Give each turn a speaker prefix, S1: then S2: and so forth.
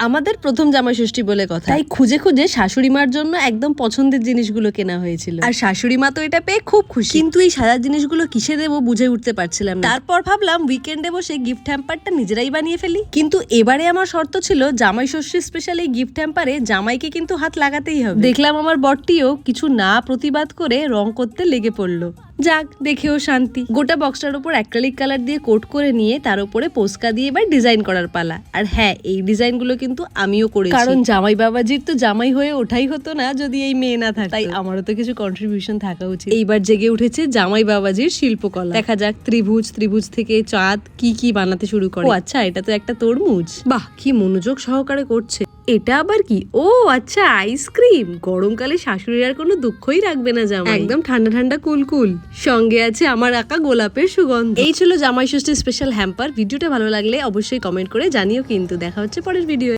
S1: আমাদের প্রথম জামাই ষষ্ঠী বলে কথা, তাই খুঁজে খুঁজে শাশুড়ি মার জন্য একদম পছন্দের জিনিসগুলো কেনা হয়েছিল। আর শাশুড়ি মা তো এটা পেয়ে খুব খুশি, কিন্তু এই সাজার জিনিসগুলো কিসে দেবো বুঝে উঠতে পারছিলাম না। তারপর ভাবলাম উইকেন্ডে বসে গিফট হ্যাম্পারটা নিজেরাই বানিয়ে ফেলি। কিন্তু এবারে আমার শর্ত ছিল জামাই ষষ্ঠী স্পেশাল এই গিফট হ্যাম্পারে জামাইকে কিন্তু হাত লাগাতেই হবে। দেখলাম আমার বরটিও কিছু না প্রতিবাদ করে রং করতে লেগে পড়লো। যাক, দেখেও শান্তি। গোটা বক্সটার উপর অ্যাক্রিলিক কালার দিয়ে কোট করে নিয়ে তার উপরে পোস্কা দিয়ে এবার ডিজাইন করার পালা। আর হ্যাঁ, এই ডিজাইনগুলো কিন্তু আমিও করেছি, কারণ জামাই বাবাজির তো জামাই হয়ে ওঠাই হতো না যদি এই মেয়ে না থাকতো, তাই আমারও তো কিছু কন্ট্রিবিউশন থাকা উচিত। এইবার জেগে উঠেছে জামাই বাবাজির শিল্পকলা। দেখা যাক ত্রিভুজ থেকে চাঁদ কি বানাতে শুরু করে। ও আচ্ছা, এটা তো একটা তরমুজ। বাহ, কি মনোযোগ সহকারে করছে। এটা আবার কি? ও আচ্ছা, আইসক্রিম। গরমকালে শাশুড়ির আর কোনো দুঃখই রাখবে না জামাই, একদম ঠান্ডা ঠান্ডা কুলকুল। সঙ্গে আছে আমার আঁকা গোলাপের সুগন্ধ। এই ছিল জামাই ষষ্ঠী স্পেশাল হ্যাম্পার। ভিডিওটা ভালো লাগলে অবশ্যই কমেন্ট করে জানিও কিন্তু। দেখা হচ্ছে পরের ভিডিও।